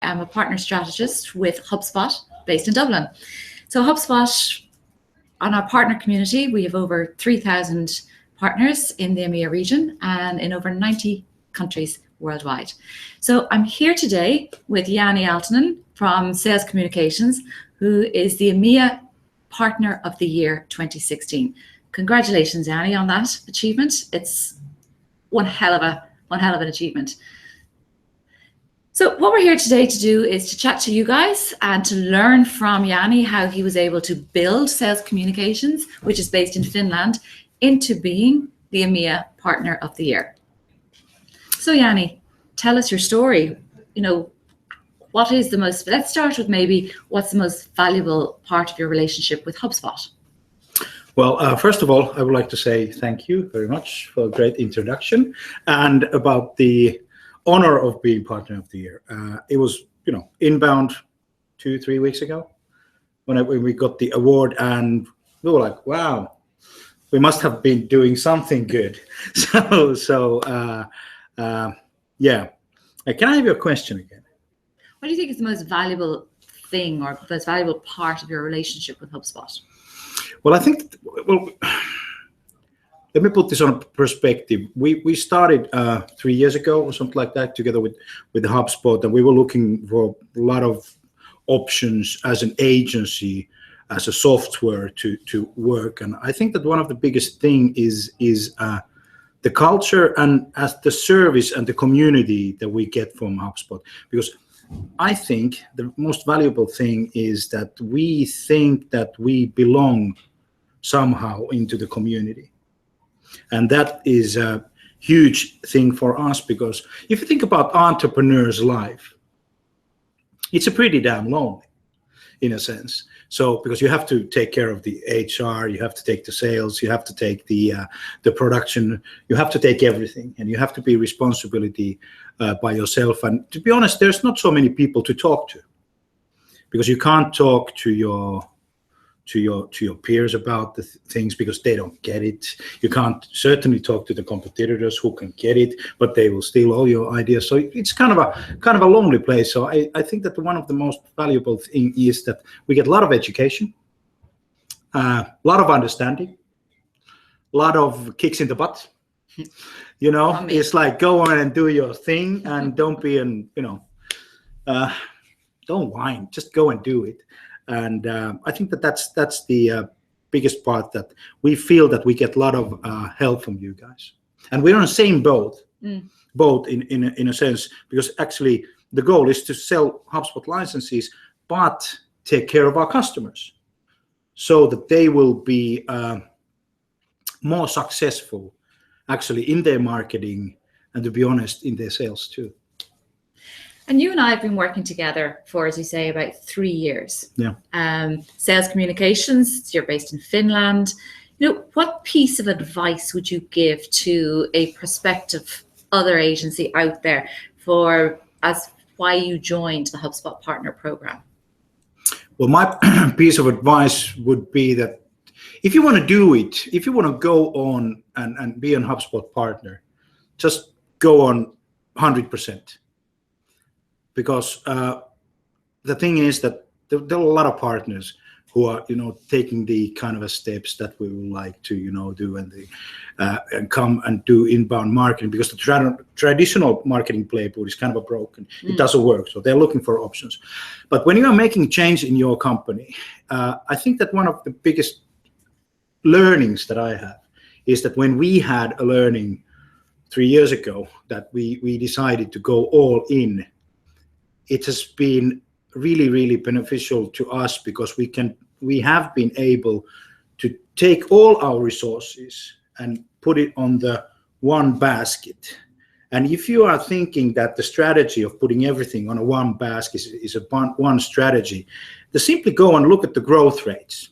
am a partner strategist with HubSpot based in Dublin. So HubSpot, on our partner community, we have over 3,000 partners in the EMEA region and in over 90 countries worldwide. So I'm here today with Jani Aaltonen from Sales Communications, who is the EMEA Partner of the Year 2016. Congratulations, Jani, on that achievement. It's one hell of an achievement. So what we're here today to do is to chat to you guys and to learn from Jani how he was able to build Sales Communications, which is based in Finland, into being the EMEA Partner of the Year. So Jani, tell us your story. What is the most, let's start with maybe what's the most valuable part of your relationship with HubSpot? Well, first of all, I would like to say thank you very much for a great introduction and about the honor of being Partner of the Year. It was, inbound 2-3 weeks ago when we got the award, and we were like, wow, we must have been doing something good. Yeah. Can I have your question again? What do you think is the most valuable thing or the most valuable part of your relationship with HubSpot? Well, I think, let me put this on perspective. We started 3 years ago or something like that together with the HubSpot, and we were looking for a lot of options as an agency, as a software to work. And I think that one of the biggest thing is the culture and as the service and the community that we get from HubSpot. Because I think the most valuable thing is that we think that we belong somehow into the community. And that is a huge thing for us, because if you think about entrepreneur's life, it's a pretty damn lonely in a sense. So because you have to take care of the HR, you have to take the sales, you have to take the production, you have to take everything, and you have to be responsibility by yourself. And to be honest, there's not so many people to talk to, because you can't talk to your peers about the things because they don't get it. You can't certainly talk to the competitors who can get it, but they will steal all your ideas. So it's kind of a lonely place. So I think that one of the most valuable thing is that we get a lot of education, a lot of understanding, a lot of kicks in the butt. It's like go on and do your thing and don't be don't whine, just go and do it. And I think that's the biggest part, that we feel that we get a lot of help from you guys, and we're on the same boat in a sense, because actually the goal is to sell HubSpot licenses, but take care of our customers so that they will be more successful actually in their marketing and, to be honest, in their sales too. And you and I have been working together for, as you say, about 3 years. Yeah. Sales Communications, you're based in Finland. What piece of advice would you give to a prospective other agency out there as why you joined the HubSpot Partner Program? Well, my piece of advice would be that if you want to do it, if you want to go on and be a HubSpot partner, just go on 100%. Because the thing is that there are a lot of partners who are, taking the kind of steps that we would like to, do, and come and do inbound marketing, because the traditional marketing playbook is kind of broken. It doesn't work. So they're looking for options. But when you are making change in your company, I think that one of the biggest learnings that I have is that when we had a learning 3 years ago that we decided to go all in, it has been really, really beneficial to us, because we have been able to take all our resources and put it on the one basket. And if you are thinking that the strategy of putting everything on a one basket is a one strategy, to simply go and look at the growth rates.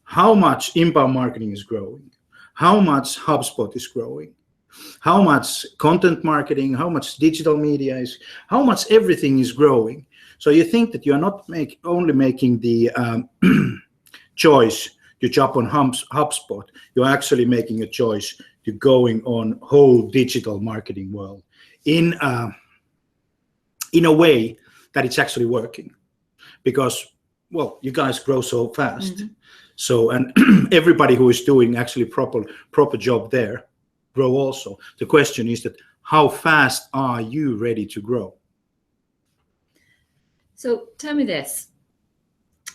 How much inbound marketing is growing? How much HubSpot is growing? How much content marketing, how much digital media is, how much everything is growing. So you think that you're not only making the choice to jump on HubSpot, you're actually making a choice to going on whole digital marketing world in in a way that it's actually working, because, well, you guys grow so fast. Mm-hmm. So, and everybody who is doing actually proper job there grow also. The question is that how fast are you ready to grow? So tell me this.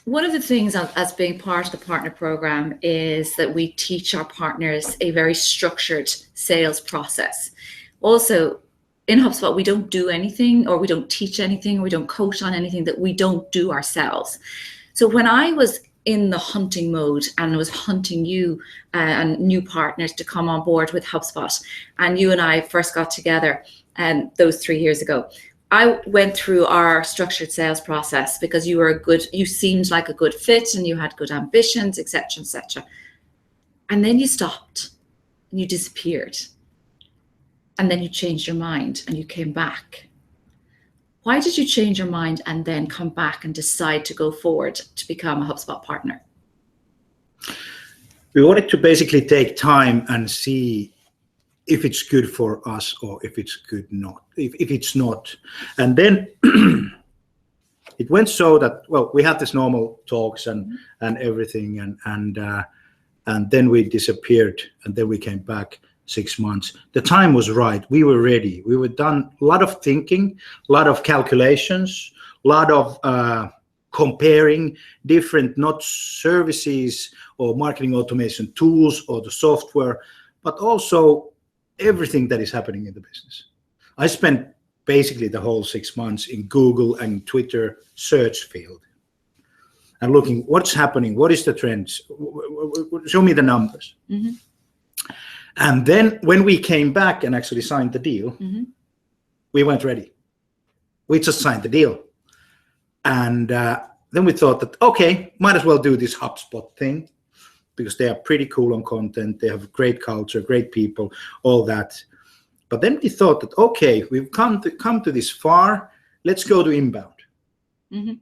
One of the things as being part of the partner program is that we teach our partners a very structured sales process. Also, in HubSpot, we don't do anything, or we don't teach anything, or we don't coach on anything that we don't do ourselves. So when I was in the hunting mode and I was hunting you and new partners to come on board with HubSpot, and you and I first got together those 3 years ago, I went through our structured sales process because you seemed like a good fit and you had good ambitions, etc., etc. And then you stopped and you disappeared. And then you changed your mind and you came back. Why did you change your mind and then come back and decide to go forward to become a HubSpot partner? We wanted to basically take time and see if it's good for us or if it's good not. If it's not, and then it went so that, well, we had this normal talks and everything, and then we disappeared, and then we came back 6 months. The time was right. We were ready. We were done a lot of thinking, a lot of calculations, a lot of comparing different, not services or marketing automation tools or the software, but also everything that is happening in the business. I spent basically the whole 6 months in Google and Twitter search field and looking what's happening, what is the trends, show me the numbers. Mm-hmm. And then when we came back and actually signed the deal, mm-hmm. we weren't ready. We just signed the deal. And then we thought that, okay, might as well do this HubSpot thing, because they are pretty cool on content, they have great culture, great people, all that. But then we thought that, okay, we've come to this far, let's go to inbound. Mm-hmm.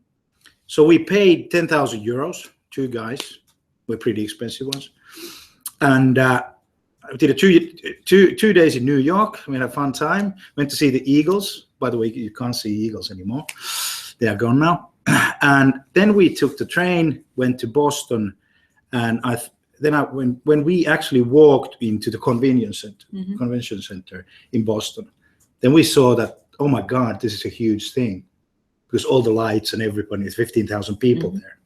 So we paid 10,000 euros, 2 guys, were pretty expensive ones. And we did 2 days in New York. We had a fun time, went to see the Eagles. By the way, you can't see Eagles anymore. They are gone now. And then we took the train, went to Boston, and when we actually walked into the convention center in Boston, then we saw that, oh my God, this is a huge thing, because all the lights and everybody, is 15,000 people there.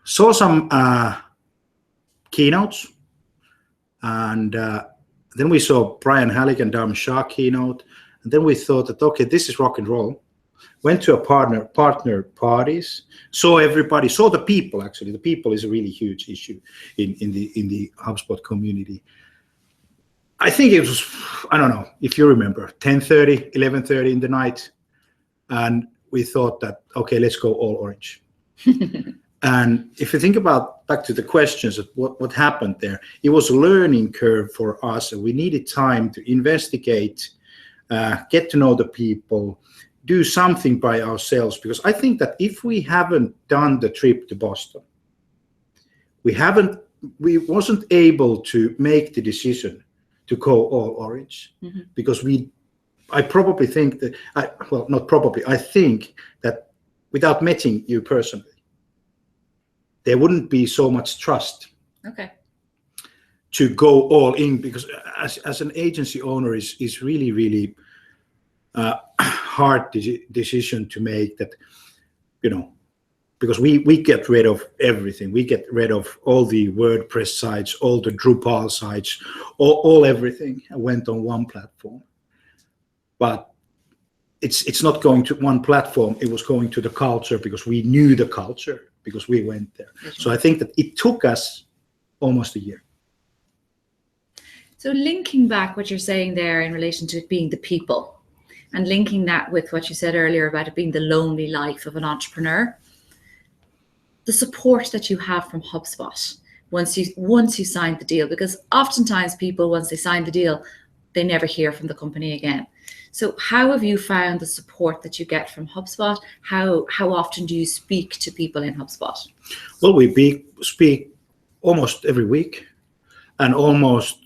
Saw some keynotes, and then we saw Brian Halleck and Darren Shaw keynote, and then we thought that, okay, this is rock and roll. Went to a partner parties, saw everybody, saw the people. Actually, the people is a really huge issue in the HubSpot community. I think it was, I don't know if you remember, 10:30, 11:30 in the night, and we thought that, okay, let's go all orange. And if you think about back to the questions of what happened there, it was a learning curve for us, and we needed time to investigate, get to know the people, do something by ourselves, because I think that if we haven't done the trip to Boston, we wasn't able to make the decision to go all orange, because I probably think that, I think that without meeting you personally, there wouldn't be so much trust to go all in, because as an agency owner is really, really hard decision to make, that, because we get rid of everything. We get rid of all the WordPress sites, all the Drupal sites, all everything went on one platform. But it's not going to one platform, it was going to the culture, because we knew the culture, because we went there. So I think that it took us almost a year. So linking back what you're saying there in relation to it being the people, and linking that with what you said earlier about it being the lonely life of an entrepreneur, the support that you have from HubSpot once you signed the deal, because oftentimes people, once they sign the deal, they never hear from the company again. So how have you found the support that you get from HubSpot? How often do you speak to people in HubSpot? Well, we speak almost every week, and almost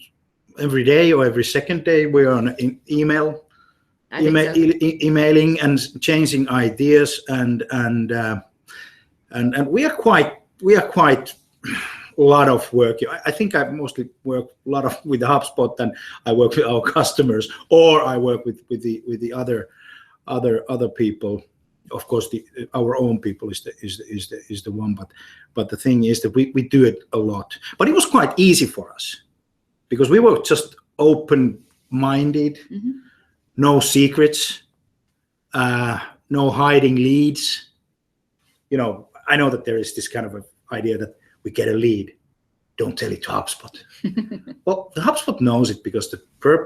every day or every second day we're on an email. I think so. Emailing and changing ideas, and we are quite a lot of work. I think I mostly work a lot of with the HubSpot than I work with our customers, or I work with the other people. Of course, our own people is the one, but the thing is that we do it a lot. But it was quite easy for us because we were just open-minded, no secrets, no hiding leads. I know that there is this kind of an idea that we get a lead, don't tell it to HubSpot. Well, the HubSpot knows it because the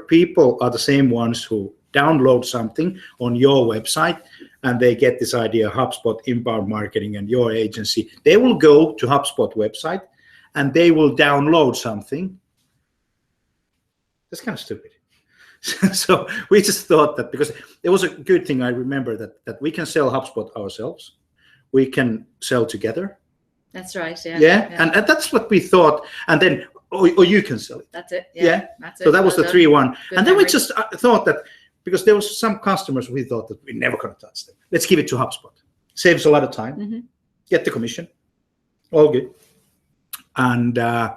people are the same ones who download something on your website and they get this idea, HubSpot inbound marketing and your agency. They will go to HubSpot website and they will download something. That's kind of stupid. So we just thought that because it was a good thing, I remember that we can sell HubSpot ourselves. We can sell together. That's right. Yeah. Yeah. And that's what we thought. And then, or you can sell it. That's it. Yeah. That's it. So that was the 3-1. And then we memory. just thought that because there was some customers we thought that we're never going to touch them. Let's give it to HubSpot. Saves a lot of time. Get the commission. All good. And, that's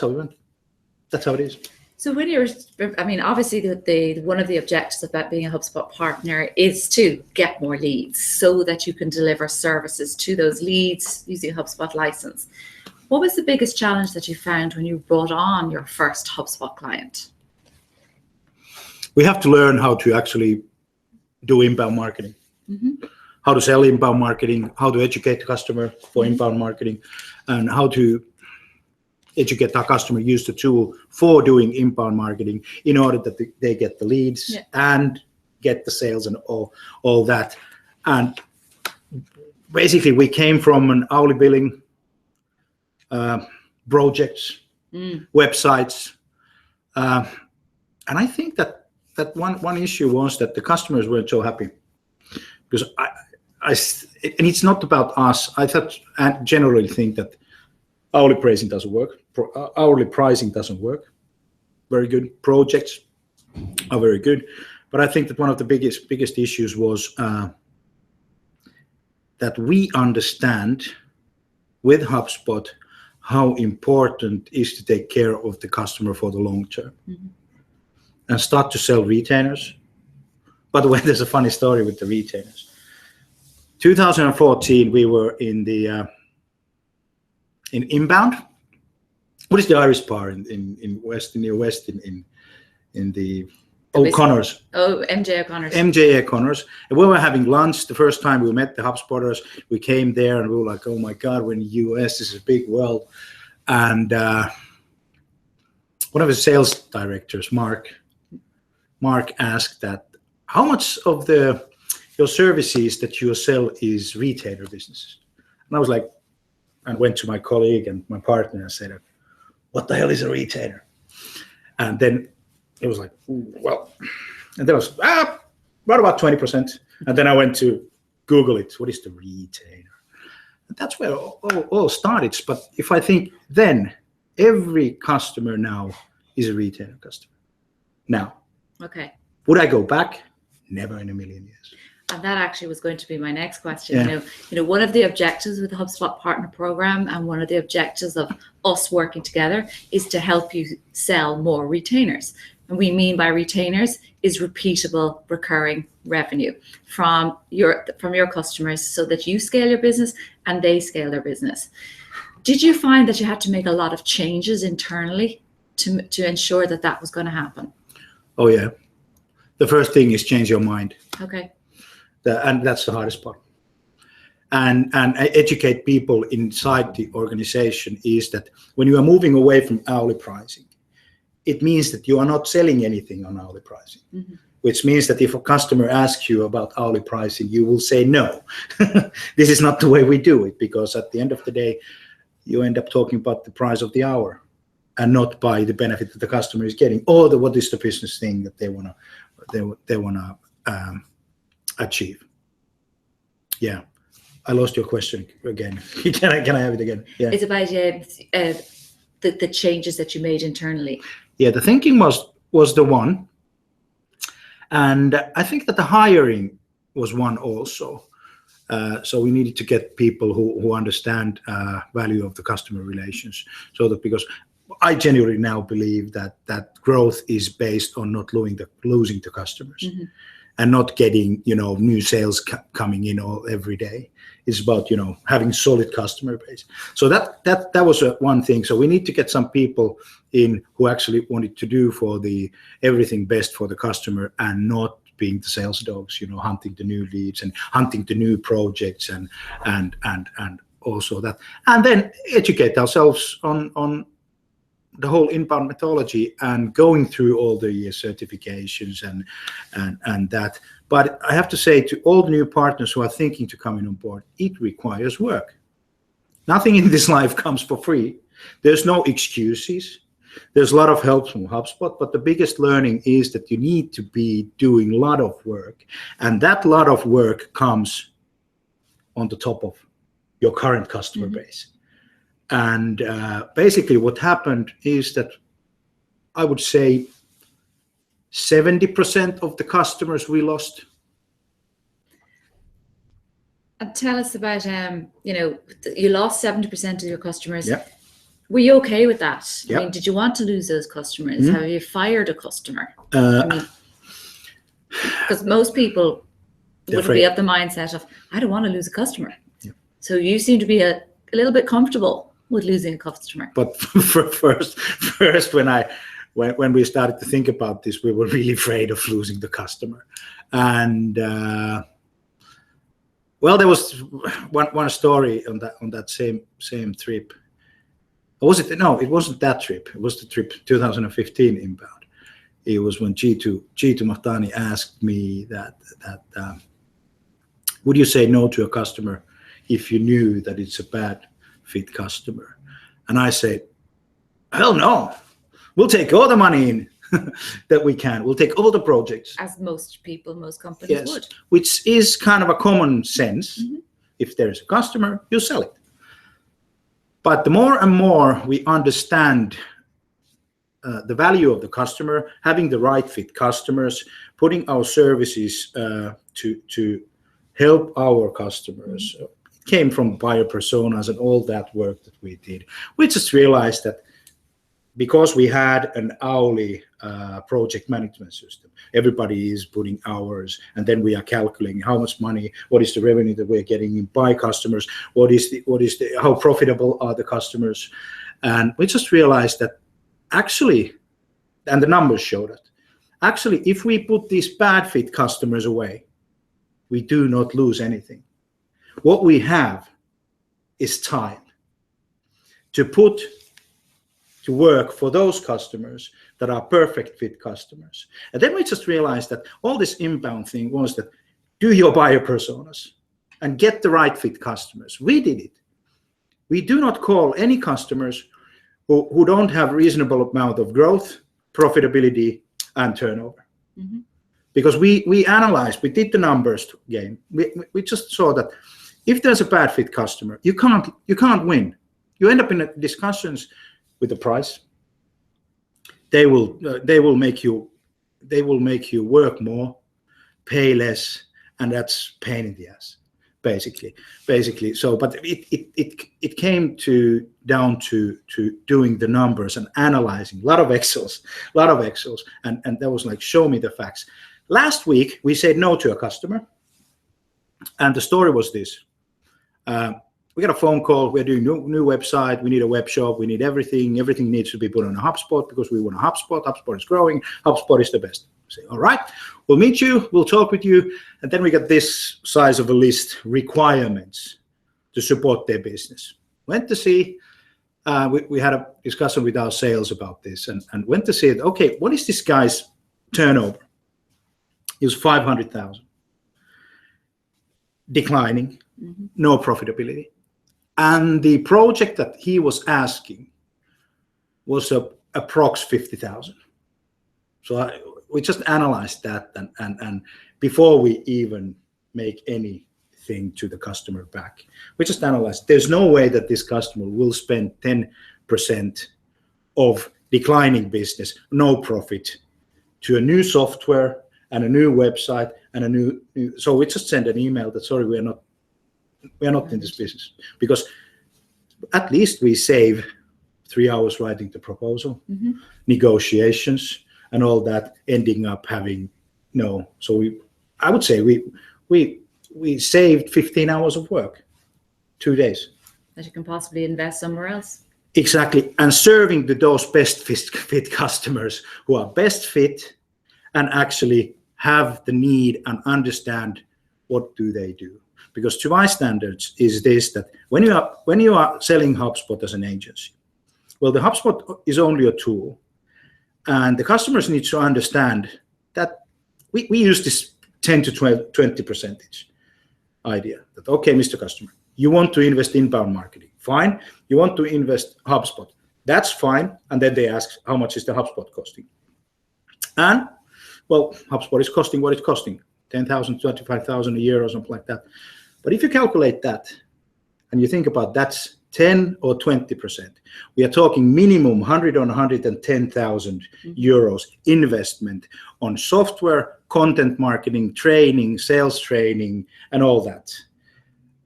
how we went. That's how it is. So when obviously the one of the objectives about being a HubSpot partner is to get more leads so that you can deliver services to those leads using a HubSpot license. What was the biggest challenge that you found when you brought on your first HubSpot client? We have to learn how to actually do inbound marketing, how to sell inbound marketing, how to educate the customer for inbound marketing, and how to educate our customer, use the tool for doing inbound marketing in order that they get the leads and get the sales and all that. And basically we came from an hourly billing, projects, websites. And I think that one issue was that the customers weren't so happy because and it's not about us. I generally think that hourly pricing doesn't work. Hourly pricing doesn't work. Very good. Projects are very good. But I think that one of the biggest issues was that we understand with HubSpot how important it is to take care of the customer for the long term and start to sell retainers. By the way, there's a funny story with the retainers. 2014, we were in the in inbound. What is the Irish bar in West, near West in the O'Connor's? Oh, MJ O'Connor's. MJ O'Connor's. And we were having lunch the first time we met the HubSpotters. We came there and we were like, oh my God, we're in the US, this is a big world. And one of the sales directors, Mark asked that, how much of your services that you sell is retailer businesses? And I was like, and went to my colleague and my partner and said, what the hell is a retainer? And then it was like, well, and then I was, what about 20%? And then I went to Google it. What is the retainer? And that's where it all started. But if I think then every customer now is a retainer customer. Now, okay. Would I go back? Never in a million years. And that actually was going to be my next question. Yeah. One of the objectives with the HubSpot Partner Program and one of the objectives of us working together is to help you sell more retainers. And we mean by retainers is repeatable, recurring revenue from your customers so that you scale your business and they scale their business. Did you find that you had to make a lot of changes internally to ensure that was going to happen? Oh, yeah. The first thing is change your mind. Okay. And that's the hardest part. And educate people inside the organization is that when you are moving away from hourly pricing, it means that you are not selling anything on hourly pricing, which means that if a customer asks you about hourly pricing, you will say no. This is not the way we do it, because at the end of the day, you end up talking about the price of the hour and not by the benefit that the customer is getting or what is the business thing that they want to achieve. Yeah, I lost your question again. Can I have it again? Yeah. It's about the changes that you made internally. Yeah, the thinking was the one, And I think that the hiring was one also. So we needed to get people who understand value of the customer relations. So that, because I genuinely now believe that growth is based on not losing the customers, Mm-hmm. and not getting new sales coming in every day. It's about having solid customer base. So that was one thing. So we need to get some people in who actually wanted to do for the everything best for the customer, and not being the sales dogs, hunting the new leads and hunting the new projects and also that, and then educate ourselves on the whole inbound methodology and going through all the certifications and that. But I have to say to all the new partners who are thinking to come in on board, it requires work. Nothing in this life comes for free. There's no excuses. There's a lot of help from HubSpot, but the biggest learning is that you need to be doing a lot of work, and that lot of work comes on the top of your current customer base. And basically what happened is that I would say 70% of the customers we lost. And tell us about, you lost 70% of your customers. Yeah. Were you okay with that? Yeah. I mean, did you want to lose those customers? Have you fired a customer? Because most people would be of the mindset of, I don't want to lose a customer. Yeah. So you seem to be a little bit comfortable with losing a customer. But first when we started to think about this, we were really afraid of losing the customer. And well, there was one story on that same trip. Or was it? No, it wasn't that trip. It was the trip 2015 inbound. It was when Jitu Mahtani asked me that would you say no to a customer if you knew that it's a bad fit customer? And I said, hell no. We'll take all the money in that we can. We'll take all the projects. As most companies would. Which is kind of a common sense. Mm-hmm. If there's a customer, you sell it. But the more and more we understand the value of the customer, having the right fit customers, putting our services to help our customers, it came from buyer personas and all that work that we did. We just realized that because we had an hourly project management system, everybody is putting hours, and then we are calculating how much money, what is the revenue that we're getting in by customers, how profitable are the customers, and we just realized that actually, and the numbers show that actually, if we put these bad fit customers away, we do not lose anything. What we have is time to put to work for those customers that are perfect fit customers. And then we just realized that all this inbound thing was that do your buyer personas and get the right fit customers. We did it. We do not call any customers who don't have reasonable amount of growth, profitability, and turnover. Mm-hmm. Because we analyzed, we did the numbers game. We just saw that if there's a bad fit customer, you can't win. You end up in discussions with the price. They will make you work more, pay less, and that's pain in the ass, basically. So, but it came down to doing the numbers and analyzing a lot of Excels, and that was like, show me the facts. Last week we said no to a customer, and the story was this. We got a phone call. We're doing new website. We need a web shop. We need everything. Everything needs to be put on a HubSpot because we want a HubSpot. HubSpot is growing. HubSpot is the best. We say, all right, we'll meet you. We'll talk with you. And then we got this size of a list, requirements to support their business. Went to see. We had a discussion with our sales about this and went to see it. Okay, what is this guy's turnover? It was 500,000. Declining. Mm-hmm. No profitability. And the project that he was asking was approx 50,000. So we just analyzed that, and before we even make anything to the customer back, we just analyzed. There's no way that this customer will spend 10% of declining business, no profit, to a new software and a new website and a new so we just send an email that sorry, we are not in this business, because at least we save 3 hours writing the proposal, negotiations and all that, ending up having no. So I would say we saved 15 hours of work, 2 days. That you can possibly invest somewhere else. Exactly, and serving those best fit customers who are best fit and actually have the need and understand what do they do. Because to my standards is this, that when you are selling HubSpot as an agency, well, the HubSpot is only a tool, and the customers need to understand that we use this 10 to 20% idea that, okay, Mr. Customer, you want to invest in inbound marketing, fine. You want to invest HubSpot, that's fine. And then they ask, how much is the HubSpot costing? And well, HubSpot is costing what it's costing, 10,000, 25,000 a year or something like that. But if you calculate that and you think about that's 10 or 20%, we are talking minimum 100 or 110,000 euros investment on software, content marketing, training, sales training, and all that.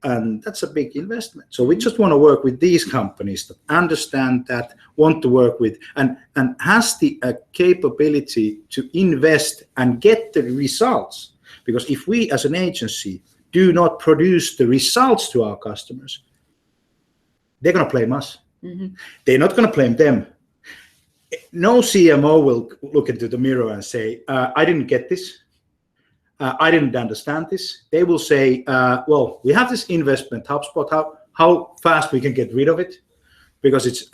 And that's a big investment. So we just want to work with these companies that understand that, want to work with, and has the capability to invest and get the results. Because if we as an agency do not produce the results to our customers, they're going to blame us. They're not going to blame them. No CMO will look into the mirror and say, I didn't get this. I didn't understand this. They will say, well, we have this investment, HubSpot, how fast we can get rid of it, because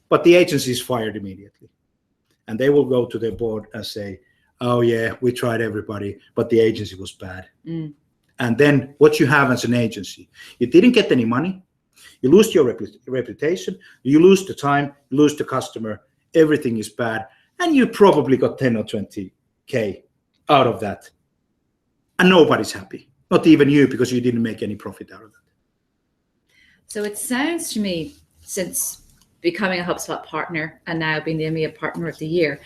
but the agency is fired immediately. And they will go to their board and say, oh yeah, we tried everybody, but the agency was bad. And then what you have as an agency, you didn't get any money, you lose your reputation, you lose the time, you lose the customer, everything is bad, and you probably got 10 or 20K out of that. And nobody's happy, not even you, because you didn't make any profit out of that. So it sounds to me, since becoming a HubSpot partner and now being the EMEA Partner of the Year,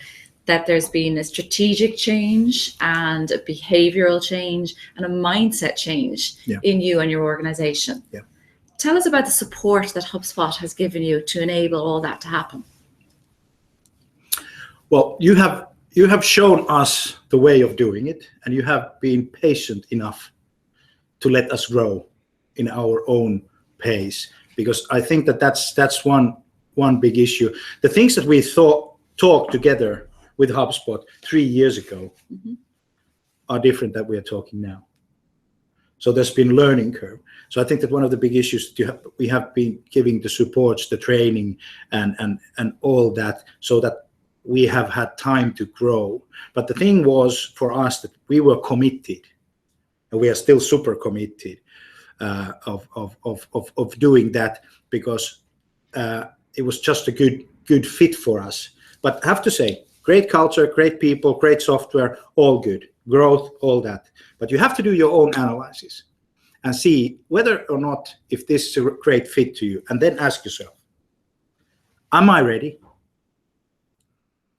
that there's been a strategic change and a behavioral change and a mindset change in you and your organization. Yeah. Tell us about the support that HubSpot has given you to enable all that to happen. Well, you have shown us the way of doing it, and you have been patient enough to let us grow in our own pace, because I think that's one big issue. The things that we talked together with HubSpot 3 years ago are different that we are talking now. So there's been learning curve. So I think that one of the big issues we have been giving the supports, the training, and all that, so that we have had time to grow. But the thing was for us that we were committed, and we are still super committed of doing that, because it was just a good fit for us. But I have to say, great culture, great people, great software, all good, growth, all that. But you have to do your own analysis and see whether or not if this is a great fit to you, and then ask yourself, am I ready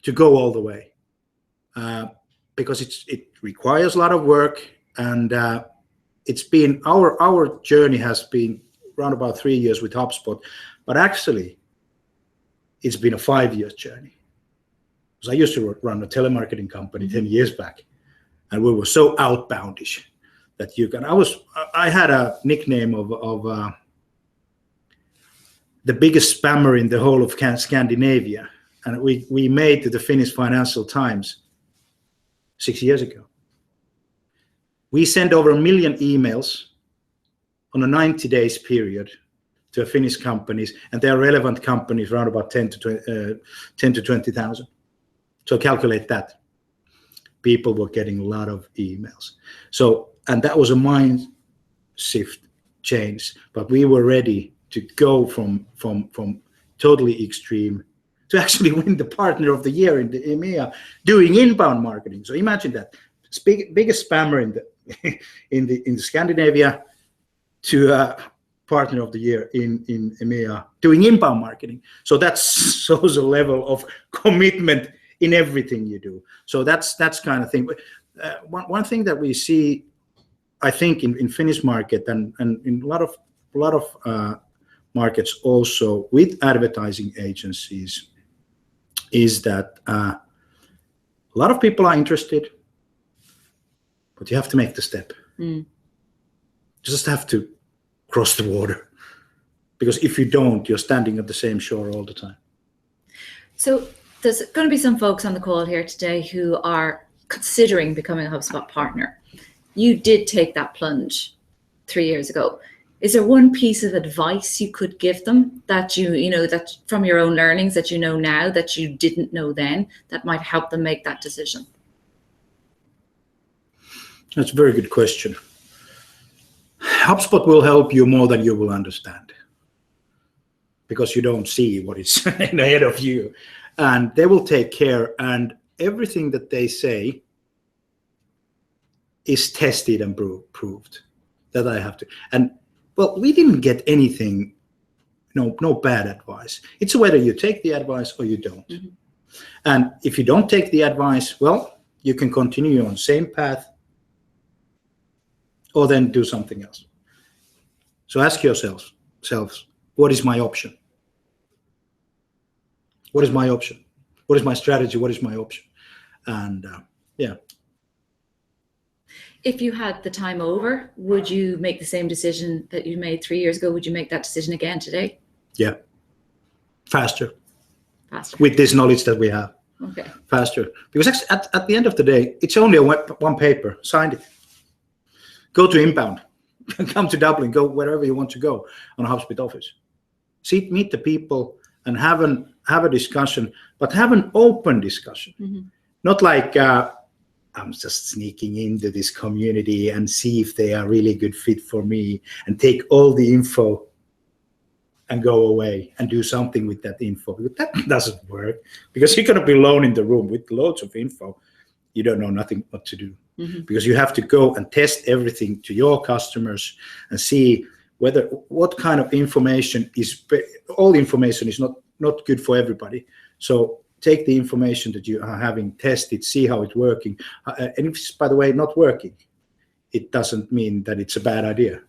to go all the way? Because it requires a lot of work, and it's been our journey has been around about 3 years with HubSpot, but actually it's been a 5-year journey. Because I used to run a telemarketing company 10 years back, and we were so outboundish that I had a nickname of the biggest spammer in the whole of Scandinavia. And we made to the Finnish Financial Times 6 years ago. We sent over 1 million emails on a 90 days period to Finnish companies, and they are relevant companies around about 10 to 20,000. So calculate that. People were getting a lot of emails. So, and that was a mind shift change, but we were ready to go from totally extreme to actually win the Partner of the Year in the EMEA doing inbound marketing. So imagine that, biggest spammer in Scandinavia to Partner of the Year in EMEA doing inbound marketing. So that shows a level of commitment in everything you do. So that's kind of thing. one thing that we see, I think, in Finnish market and in a lot of markets also with advertising agencies is that a lot of people are interested, but you have to make the step. You just have to cross the water, because if you don't, you're standing at the same shore all the time. So there's going to be some folks on the call here today who are considering becoming a HubSpot partner. You did take that plunge 3 years ago. Is there one piece of advice you could give them that you know, that from your own learnings that you know now that you didn't know then, that might help them make that decision? That's a very good question. HubSpot will help you more than you will understand, because you don't see what is ahead of you, and they will take care, and everything that they say is tested and proved that I have to. And well, we didn't get anything, no bad advice. It's whether you take the advice or you don't. And if you don't take the advice, well, you can continue on the same path or then do something else. So ask yourselves, what is my option? What is my option? What is my strategy? What is my option? And yeah. If you had the time over, would you make the same decision that you made 3 years ago? Would you make that decision again today? Yeah. Faster. Faster. With this knowledge that we have. Okay. Faster. Because at the end of the day, it's only one paper. Signed it. Go to inbound. Come to Dublin. Go wherever you want to go on a HubSpot office. Meet the people and have a discussion, but have an open discussion. Not like I'm just sneaking into this community and see if they are really good fit for me and take all the info and go away and do something with that info. That doesn't work, because you're going to be alone in the room with loads of info. You don't know nothing what to do, because you have to go and test everything to your customers and see what kind of information all information is not good for everybody. So take the information that you are having, test it, see how it's working. And if it's, by the way, not working, it doesn't mean that it's a bad idea.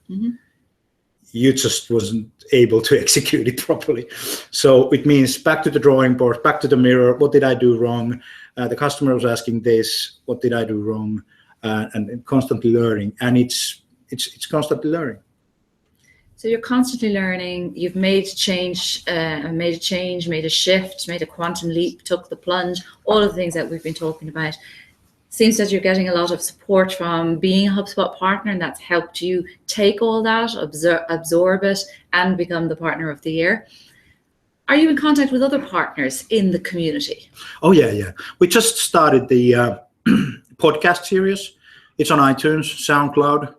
You just wasn't able to execute it properly. So it means back to the drawing board, back to the mirror. What did I do wrong? The customer was asking this. What did I do wrong? And constantly learning. And it's constantly learning. So you're constantly learning. You've made change, made a shift, made a quantum leap, took the plunge, all of the things that we've been talking about. Seems that you're getting a lot of support from being a HubSpot partner, and that's helped you take all that, absorb it, and become the partner of the year. Are you in contact with other partners in the community? Oh, yeah. We just started the podcast series. It's on iTunes, SoundCloud.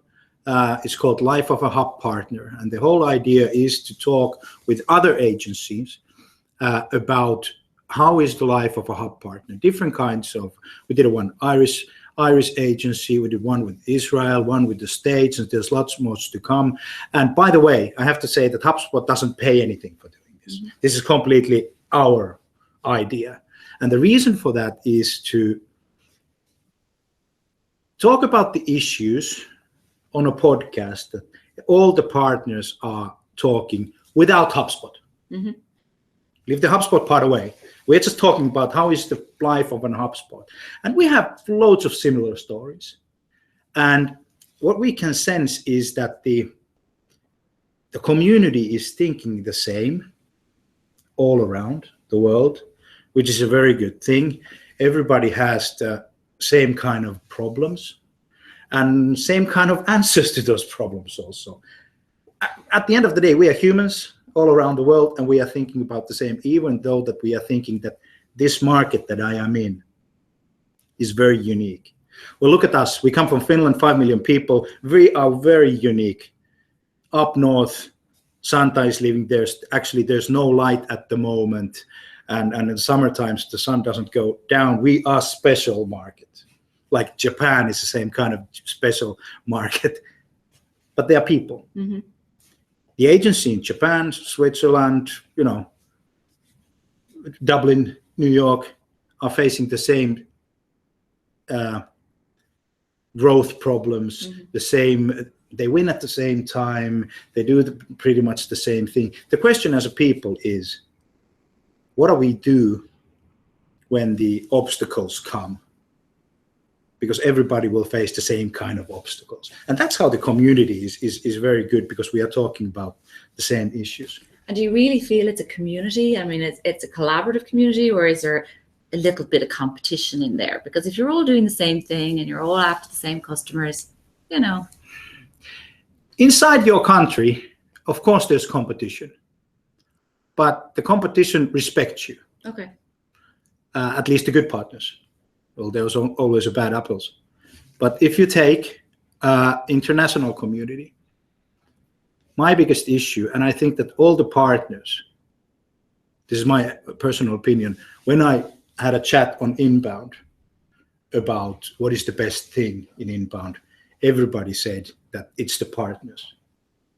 It's called Life of a Hub Partner. And the whole idea is to talk with other agencies about how is the life of a hub partner. Different kinds of, we did one Irish agency, we did one with Israel, one with the States, and there's lots more to come. And by the way, I have to say that HubSpot doesn't pay anything for doing this. This is completely our idea. And the reason for that is to talk about the issues on a podcast that all the partners are talking without HubSpot. Leave the HubSpot part away. We're just talking about how is the life of an HubSpot. And we have loads of similar stories. And what we can sense is that the community is thinking the same all around the world, which is a very good thing. Everybody has the same kind of problems and same kind of answers to those problems also. At the end of the day, we are humans all around the world, and we are thinking about the same, even though that we are thinking that this market that I am in is very unique. Well, look at us. We come from Finland, 5 million people. We are very unique. Up north, Santa is living there. Actually, there's no light at the moment. And in summer times, the sun doesn't go down. We are special market. Like Japan is the same kind of special market. But they are people. The agency in Japan, Switzerland, Dublin, New York are facing the same growth problems, Mm-hmm. the same. They win at the same time. They do pretty much the same thing. The question as a people is, what do we do when the obstacles come? Because everybody will face the same kind of obstacles. And that's how the community is very good, because we are talking about the same issues. And do you really feel it's a community? I mean, it's a collaborative community, or is there a little bit of competition in there? Because if you're all doing the same thing and you're all after the same customers, you know. Inside your country, of course, there's competition, but the competition respects you. Okay. At least the good partners. Well, there's always a bad apples. But if you take international community, my biggest issue, and I think that all the partners, this is my personal opinion, when I had a chat on inbound about what is the best thing in inbound, everybody said that it's the partners.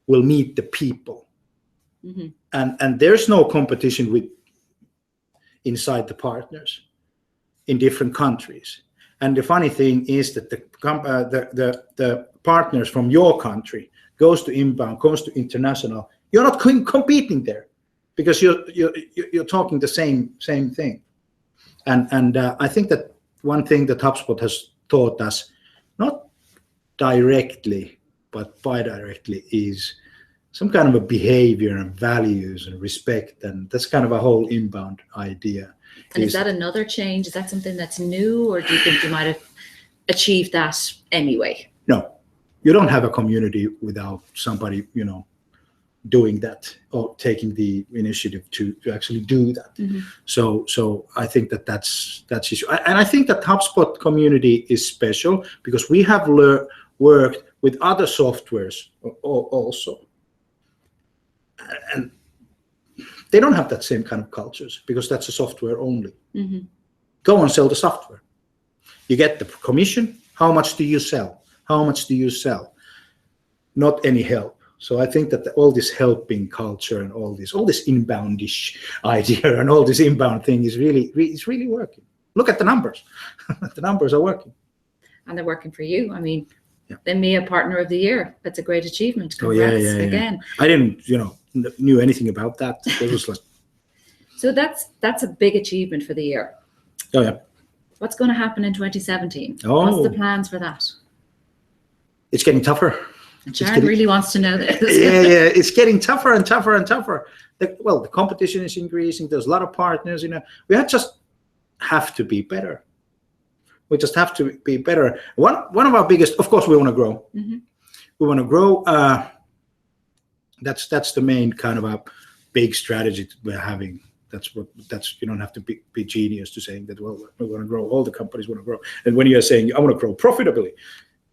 We'll meet the people. Mm-hmm. And there's no competition with inside the partners in different countries. And the funny thing is that the partners from your country goes to inbound, goes to international. You're not competing there, because you're talking the same thing. And I think that one thing that HubSpot has taught us, not directly but bidirectly, is some kind of a behavior and values and respect, and that's kind of a whole inbound idea. And is that another change? Is that something that's new, or do you think you might have achieved that anyway? No, you don't have a community without somebody, doing that or taking the initiative to actually do that. Mm-hmm. So I think that's issue. And I think that HubSpot community is special because we have worked with other softwares also. And they don't have that same kind of cultures, because that's a software only. Mm-hmm. Go and sell the software. You get the commission. How much do you sell? How much do you sell? Not any help. So I think that all this helping culture and all this inboundish idea and all this inbound thing is really working. Look at the numbers. The numbers are working. And they're working for you. I mean, the EMEA Partner of the Year. That's a great achievement. Congrats again. I didn't, knew anything about that. It was like. So that's a big achievement for the year. Oh yeah. What's going to happen in 2017? Oh. What's the plans for that? It's getting tougher. And Sharon really wants to know this. Yeah, it's getting tougher and tougher and tougher. The competition is increasing. There's a lot of partners. We just have to be better. We just have to be better. One of our biggest, of course, we want to grow. Mm-hmm. We want to grow. That's the main kind of a big strategy that we're having. You don't have to be genius to saying that, well, we want to grow. All the companies want to grow. And when you're saying, I want to grow profitably,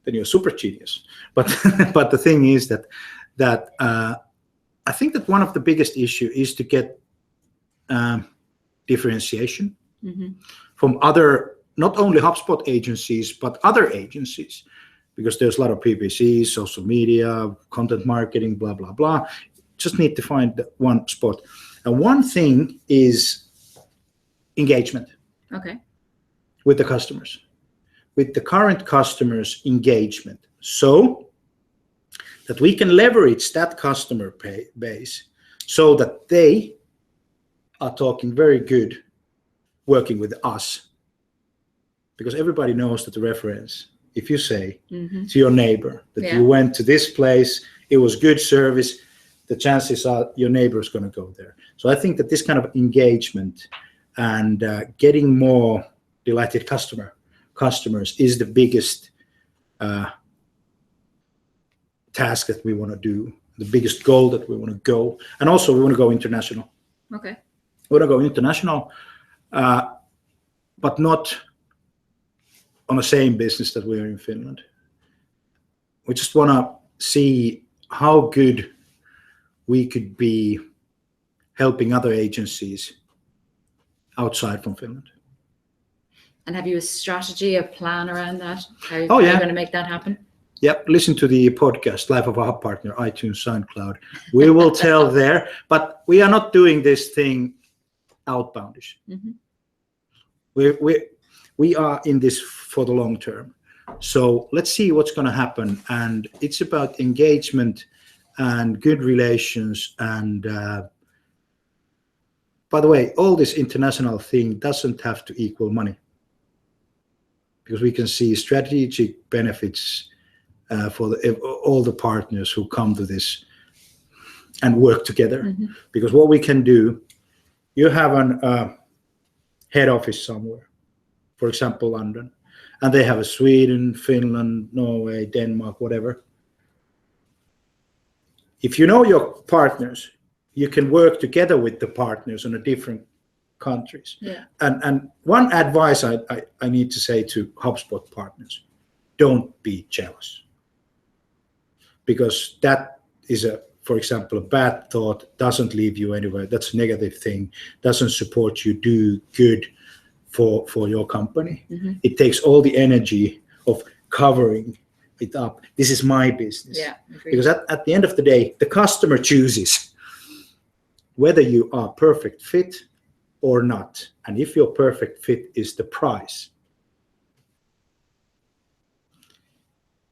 then you're super genius. But the thing is that I think that one of the biggest issue is to get differentiation mm-hmm. from other, not only HubSpot agencies, but other agencies, because there's a lot of PPC, social media, content marketing, blah, blah, blah. Just need to find one spot. And one thing is engagement. Okay. With the customers. With the current customers' engagement, so that we can leverage that customer base so that they are talking very good working with us. Because everybody knows that the reference, if you say mm-hmm. to your neighbor that you went to this place, it was good service, the chances are your neighbor is going to go there. So I think that this kind of engagement and getting more delighted customers is the biggest task that we want to do, the biggest goal that we want to go. And also we want to go international. Okay. We want to go international, but not on the same business that we are in Finland. We just want to see how good we could be helping other agencies outside from Finland. And have you a strategy, a plan around that? How are you going to make that happen? Yep. Listen to the podcast, Life of a Hub Partner, iTunes, SoundCloud. We will tell there, but we are not doing this thing outboundish. Mm-hmm. We are in this for the long term. So let's see what's going to happen. And it's about engagement and good relations. And by the way, all this international thing doesn't have to equal money, because we can see strategic benefits for all the partners who come to this and work together. Mm-hmm. Because what we can do, you have an head office somewhere, for example, London, and they have a Sweden, Finland, Norway, Denmark, whatever. If you know your partners, you can work together with the partners on the different countries. Yeah. And one advice I need to say to HubSpot partners: don't be jealous, because that is for example, a bad thought, doesn't leave you anywhere. That's a negative thing, doesn't support you do good for your company. Mm-hmm. It takes all the energy of covering it up. This is my business. Yeah, agreed. Because at the end of the day, the customer chooses whether you are perfect fit or not. And if your perfect fit is the price,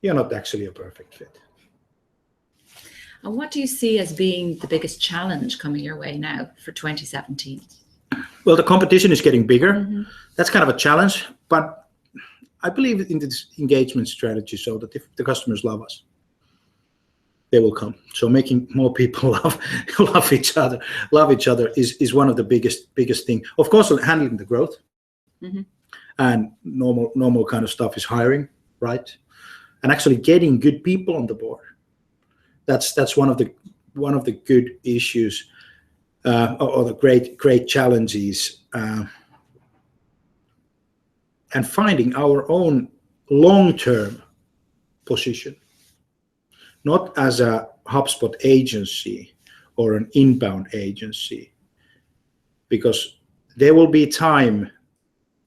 you're not actually a perfect fit. And what do you see as being the biggest challenge coming your way now for 2017? Well, the competition is getting bigger. Mm-hmm. That's kind of a challenge, but I believe in this engagement strategy, so that if the customers love us, they will come. So making more people love each other is one of the biggest thing. Of course, handling the growth. Mm-hmm. And normal kind of stuff is hiring, right? And actually getting good people on the board. That's one of the good issues, or the great challenges, and finding our own long-term position, not as a HubSpot agency or an inbound agency, because there will be time,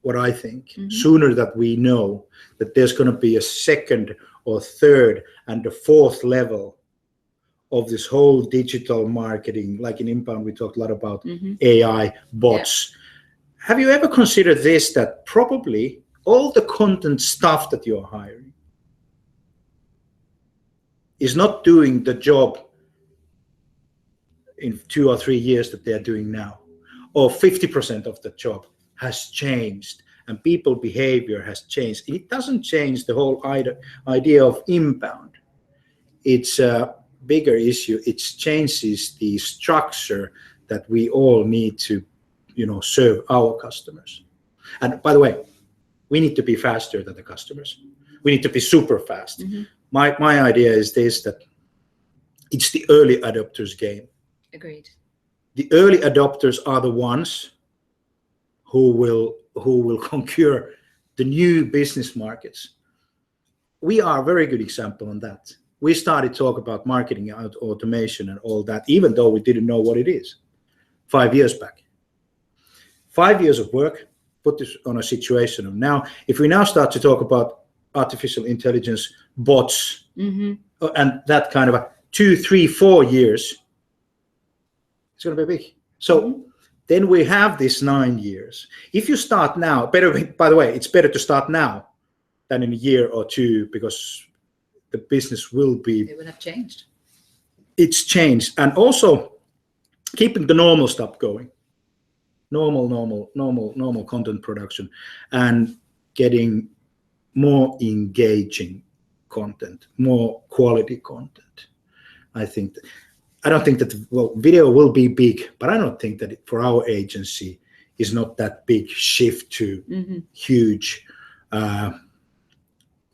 what I think, mm-hmm. sooner that we know that there's going to be a second or third and a fourth level of this whole digital marketing. Like in inbound, we talked a lot about mm-hmm. AI, bots. Yeah. Have you ever considered this, that probably all the content stuff that you're hiring is not doing the job in 2 or 3 years that they're doing now, or 50% of the job has changed and people behavior has changed? It doesn't change the whole idea of inbound. It's a bigger issue. It changes the structure that we all need to, serve our customers. And by the way, we need to be faster than the customers. We need to be super fast. Mm-hmm. My idea is this, that it's the early adopters game. Agreed. The early adopters are the ones who will conquer the new business markets. We are a very good example on that. We started talk about marketing automation and all that, even though we didn't know what it is 5 years back. 5 years of work put this on a situation of now. If we now start to talk about artificial intelligence, bots, mm-hmm. and that kind of a 2, 3, 4 years, it's going to be big. So mm-hmm. then we have this 9 years. If you start now, by the way, it's better to start now than in a year or two, because the business will have changed. It's changed. And also keeping the normal stuff going. Normal content production, and getting more engaging content, more quality content. I don't think that video will be big, but I don't think that for our agency is not that big shift to mm-hmm. huge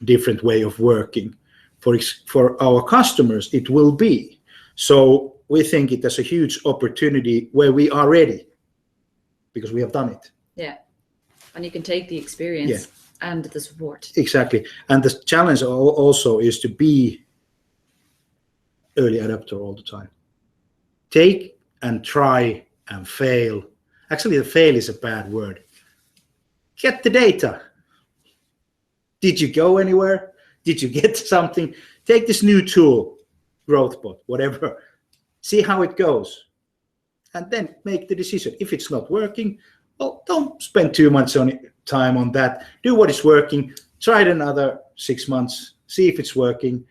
different way of working. For our customers, it will be. So we think it as a huge opportunity where we are ready, because we have done it. Yeah. And you can take the experience and the support. Exactly. And the challenge also is to be early adopter all the time. Take and try and fail. Actually, the fail is a bad word. Get the data. Did you go anywhere? Did you get something? Take this new tool, GrowthBot, whatever. See how it goes. And then make the decision. If it's not working, well, don't spend too much time on that. Do what is working. Try it another 6 months, see if it's working,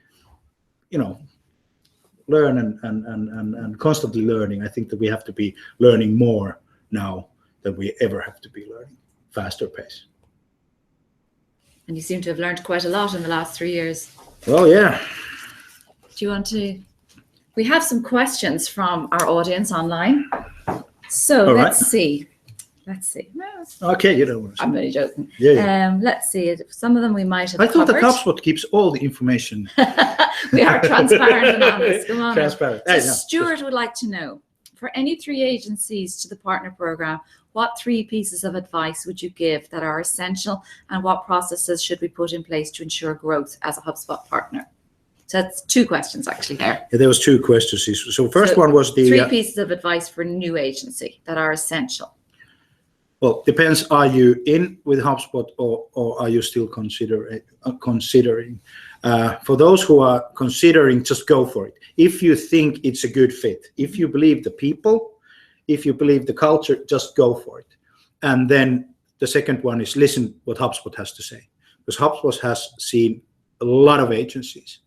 learn and constantly learning. I think that we have to be learning more now than we ever have to be learning, faster pace. And you seem to have learned quite a lot in the last 3 years. Well, yeah. Do you want to? We have some questions from our audience online. So All let's right. see. Let's see. Okay, you don't want to see. I'm only joking. Yeah. Let's see. Some of them we might have I thought covered. that HubSpot keeps all the information. We are transparent and honest. Come on. Transparent. So Hey, no, Stuart would like to know, for any 3 agencies to the partner program, what 3 pieces of advice would you give that are essential, and what processes should we put in place to ensure growth as a HubSpot partner? So that's 2 questions actually there. Yeah, there was 2 questions. So first one was the 3 pieces of advice for new agency that are essential. Well, depends. Are you in with HubSpot or are you still considering? For those who are considering, just go for it. If you think it's a good fit, if you believe the people, if you believe the culture, just go for it. And then the second one is listen what HubSpot has to say, because HubSpot has seen a lot of agencies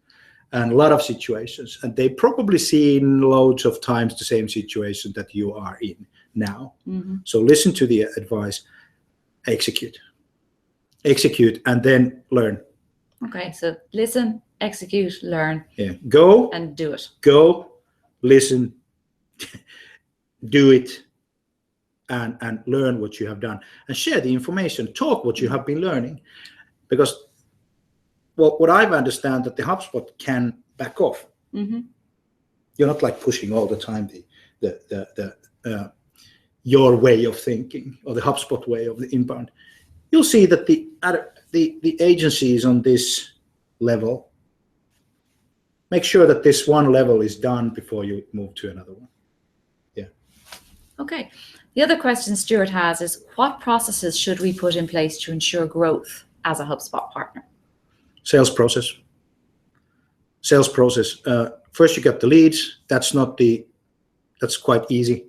and a lot of situations, and they probably seen loads of times the same situation that you are in now. So listen to the advice, execute, and then learn. Okay, so listen, execute, learn. Yeah, go and do it. Go, listen, do it, and learn what you have done, and share the information. Talk what you have been learning, because what I've understand that the HubSpot can back off. You're not like pushing all the time the your way of thinking or the HubSpot way of the inbound. You'll see that the agencies on this level make sure that this one level is done before you move to another one. Yeah. Okay. The other question Stuart has is, what processes should we put in place to ensure growth as a HubSpot partner? Sales process. First you get the leads. That's quite easy.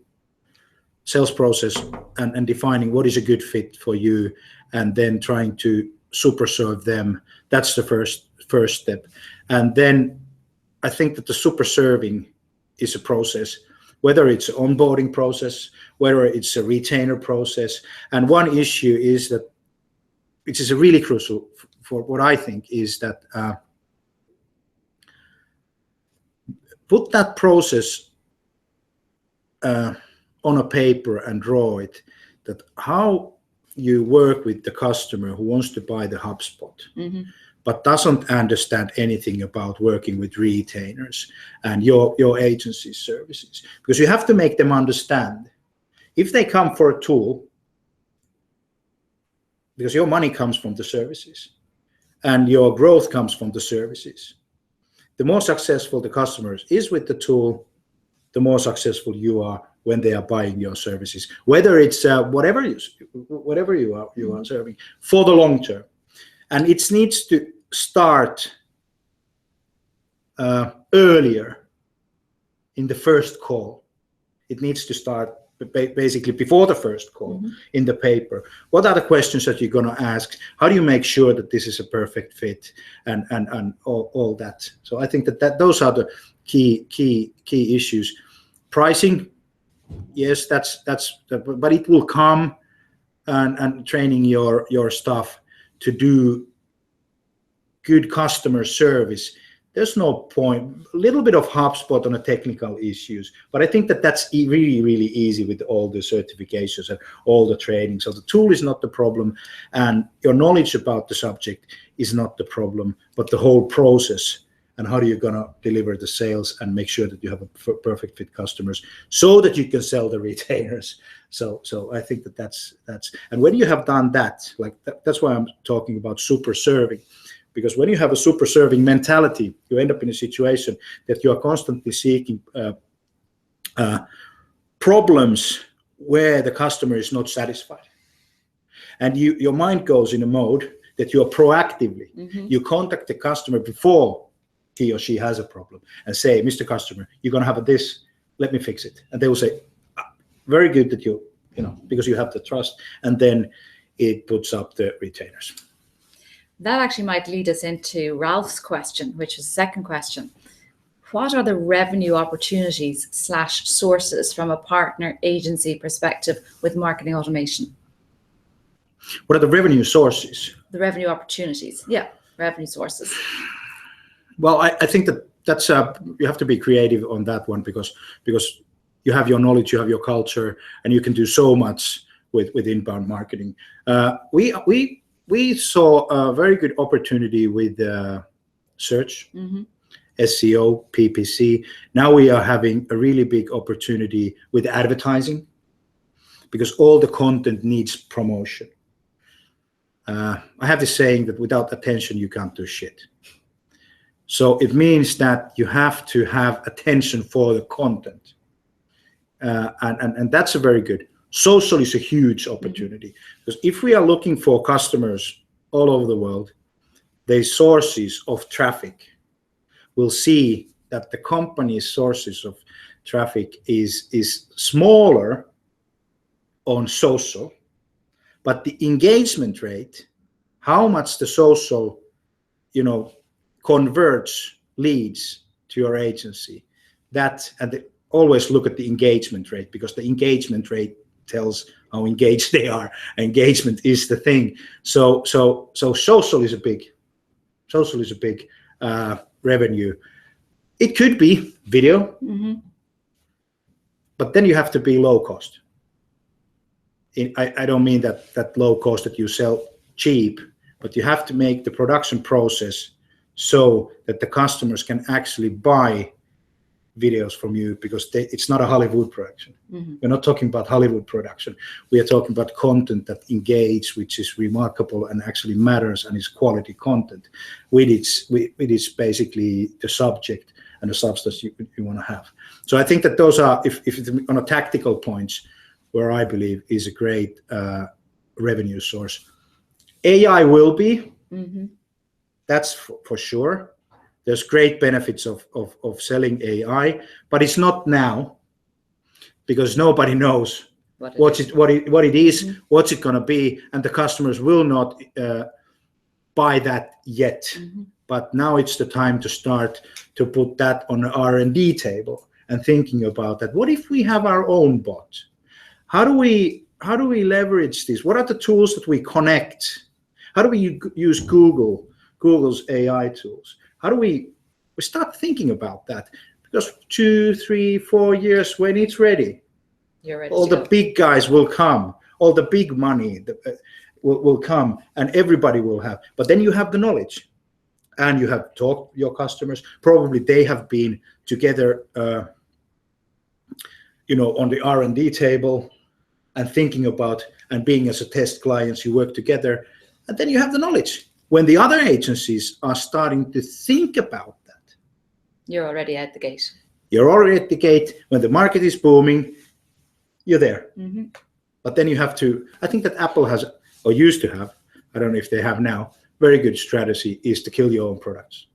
Sales process and defining what is a good fit for you, and then trying to super serve them. That's the first step. And then I think that the super serving is a process, whether it's an onboarding process, whether it's a retainer process. And one issue is that, which is a really crucial for what I think, is that put that process on a paper and draw it, that how you work with the customer who wants to buy the HubSpot, but doesn't understand anything about working with retainers and your agency services. Because you have to make them understand, if they come for a tool, because your money comes from the services and your growth comes from the services, the more successful the customer is with the tool, the more successful you are when they are buying your services, whether it's whatever you are serving, for the long term. And it needs to start earlier in the first call. It needs to start basically before the first call in the paper. What are the questions that you're going to ask? How do you make sure that this is a perfect fit, and all that? So I think that those are the key issues. Pricing, yes, but it will come, and training your staff to do good customer service. There's no point. A little bit of HubSpot on the technical issues, but I think that that's really, really easy with all the certifications and all the training. So the tool is not the problem, and your knowledge about the subject is not the problem, but the whole process and how are you going to deliver the sales and make sure that you have a perfect fit customers so that you can sell the retainers. So I think that's and when you have done that, that's why I'm talking about super serving. Because when you have a super serving mentality, you end up in a situation that you are constantly seeking problems where the customer is not satisfied. And your mind goes in a mode that you are proactively, you contact the customer before he or she has a problem and say, Mr. Customer, you're going to have this, let me fix it. And they will say, very good that you know, because you have the trust. And then it puts up the retainers. That actually might lead us into Ralph's question, which is the second question. What are the revenue opportunities / sources from a partner agency perspective with marketing automation? What are the revenue sources? The revenue opportunities. Yeah, revenue sources. Well, I think that's you have to be creative on that one because you have your knowledge, you have your culture, and you can do so much with inbound marketing. We saw a very good opportunity with search, SEO, PPC. Now we are having a really big opportunity with advertising because all the content needs promotion. I have this saying that without attention, you can't do shit. So it means that you have to have attention for the content. And that's a very good. Social is a huge opportunity because if we are looking for customers all over the world, the sources of traffic, we'll see that the company's sources of traffic is smaller on social, but the engagement rate, how much the social, converts leads to your agency, always look at the engagement rate because the engagement rate tells how engaged they are. Engagement is the thing. So social is a big revenue. It could be video, but then you have to be low cost. I don't mean that low cost that you sell cheap, but you have to make the production process so that the customers can actually buy videos from you because it's not a Hollywood production. We're not talking about Hollywood production. We are talking about content that engages, which is remarkable and actually matters and is quality content. With its basically the subject and the substance you want to have. So I think that those are, if it's on a tactical points, where I believe is a great revenue source. AI will be, that's for sure. There's great benefits of selling AI, but it's not now because nobody knows what it is, what's it going to be, and the customers will not buy that yet. But now it's the time to start to put that on the R&D table and thinking about that. What if we have our own bot? How do we leverage this? What are the tools that we connect? How do we use Google's AI tools? How do we start thinking about that? Because 2, 3, 4 years when it's ready, all the big guys will come, all the big money will come, and everybody will have. But then you have the knowledge, and you have talked to your customers. Probably they have been together, on the R&D table, and thinking about and being as a test clients. You work together, and then you have the knowledge. When the other agencies are starting to think about that, you're already at the gate. You're already at the gate. When the market is booming, you're there. But then you have to, I think that Apple has, or used to have, I don't know if they have now, very good strategy is to kill your own products.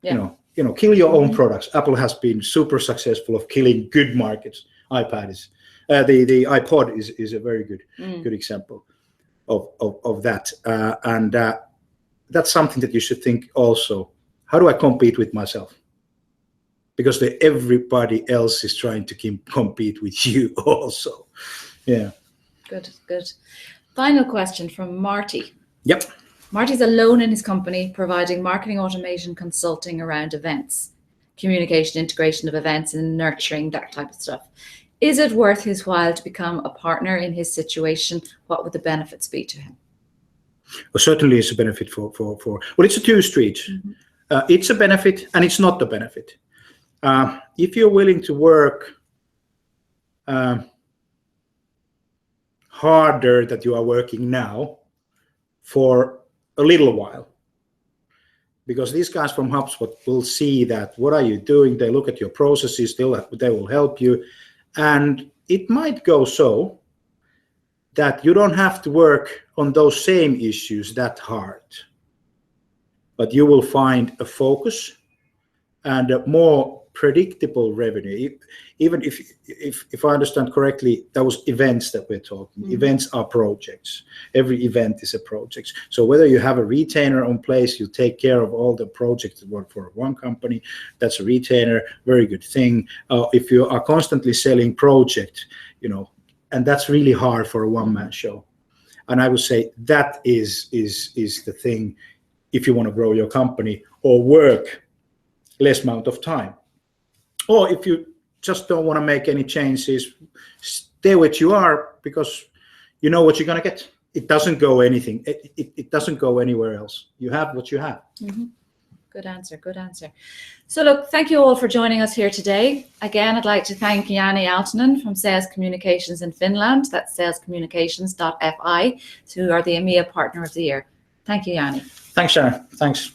Yeah. Kill your own products. Apple has been super successful of killing good markets. The iPod is a very good example of that. And that's something that you should think also. How do I compete with myself? Because everybody else is trying to compete with you also. Yeah. Good. Final question from Marty. Yep. Marty's alone in his company providing marketing automation consulting around events, communication, integration of events and nurturing, that type of stuff. Is it worth his while to become a partner in his situation? What would the benefits be to him? Well, certainly it's a benefit for it's a two-street. It's a benefit and it's not the benefit. If you're willing to work harder than you are working now for a little while, because these guys from HubSpot will see that what are you doing? They look at your processes, they will help you. And it might go so that you don't have to work on those same issues that hard, but you will find a focus and a more predictable revenue. Even if I understand correctly, that was events that we're talking. Events are projects. Every event is a project. So whether you have a retainer on place, you take care of all the projects that work for one company, that's a retainer, very good thing. If you are constantly selling project, and that's really hard for a one-man show. And I would say that is the thing if you want to grow your company or work less amount of time. Or if you just don't want to make any changes, stay what you are, because you know what you're going to get. It doesn't go anything. It doesn't go anywhere else. You have what you have. Good answer. Good answer. So look, thank you all for joining us here today. Again, I'd like to thank Jani Aaltonen from Sales Communications in Finland. That's salescommunications.fi, who are the EMEA Partner of the Year. Thank you, Jani. Thanks, Sharon. Thanks.